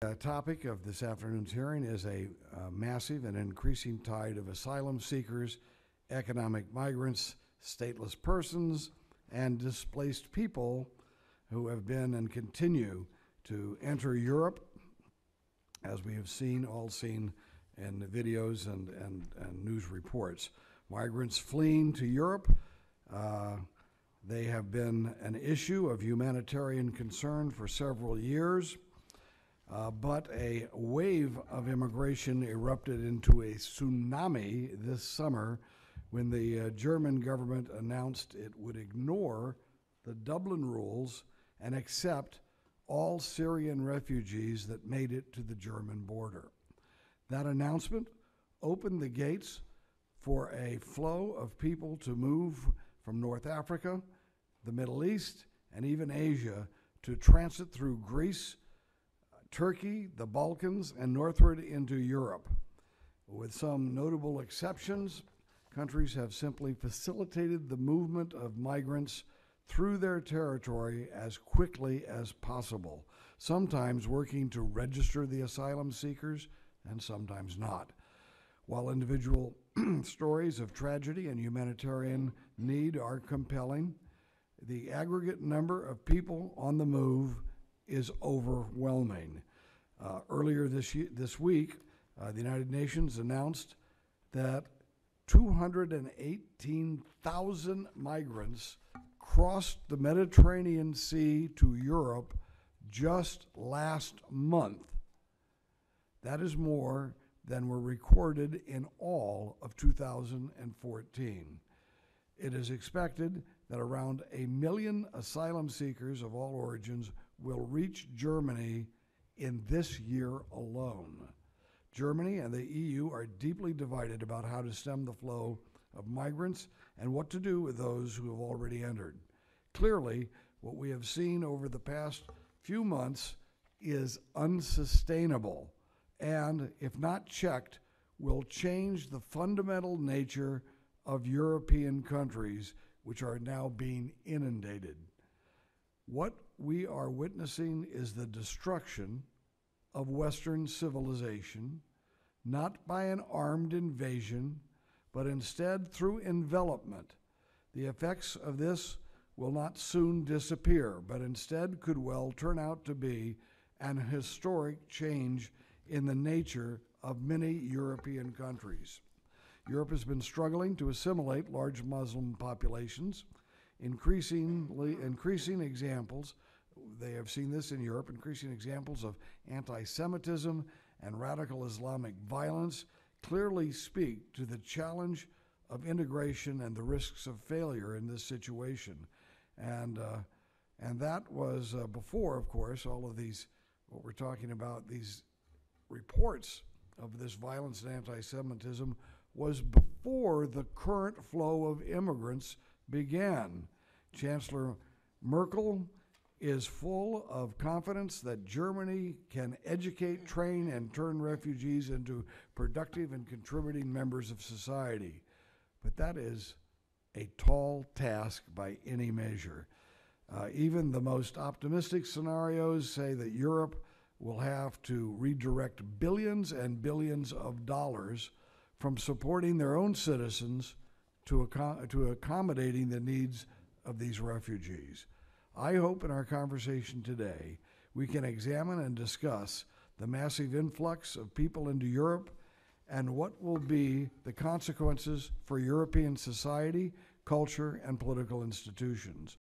The topic of this afternoon's hearing is a massive and increasing tide of asylum seekers, economic migrants, stateless persons, and displaced people who have been and continue to enter Europe, as we have all seen in the videos and news reports. Migrants fleeing to Europe, they have been an issue of humanitarian concern for several years. But a wave of immigration erupted into a tsunami this summer when the German government announced it would ignore the Dublin rules and accept all Syrian refugees that made it to the German border. That announcement opened the gates for a flow of people to move from North Africa, the Middle East, and even Asia to transit through Greece, Turkey, the Balkans, and northward into Europe. With some notable exceptions, countries have simply facilitated the movement of migrants through their territory as quickly as possible, sometimes working to register the asylum seekers and sometimes not. While individual stories of tragedy and humanitarian need are compelling, the aggregate number of people on the move is overwhelming. Earlier this week, the United Nations announced that 218,000 migrants crossed the Mediterranean Sea to Europe just last month. That is more than were recorded in all of 2014. It is expected that around 1 million asylum seekers of all origins will reach Germany in this year alone. Germany and the EU are deeply divided about how to stem the flow of migrants and what to do with those who have already entered. Clearly, what we have seen over the past few months is unsustainable and, if not checked, will change the fundamental nature of European countries, which are now being inundated. What we are witnessing is the destruction of Western civilization, not by an armed invasion, but instead through envelopment. The effects of this will not soon disappear, but instead could well turn out to be an historic change in the nature of many European countries. Europe has been struggling to assimilate large Muslim populations. Increasing examples, they have seen this in Europe, increasing examples of anti-Semitism and radical Islamic violence clearly speak to the challenge of integration and the risks of failure in this situation. And that was before, of course, all of these, what we're talking about, these reports of this violence and anti-Semitism was before the current flow of immigrants began. Chancellor Merkel is full of confidence that Germany can educate, train, and turn refugees into productive and contributing members of society. But that is a tall task by any measure. Even the most optimistic scenarios say that Europe will have to redirect billions and billions of dollars from supporting their own citizens to accommodating the needs of these refugees. I hope in our conversation today we can examine and discuss the massive influx of people into Europe and what will be the consequences for European society, culture, and political institutions.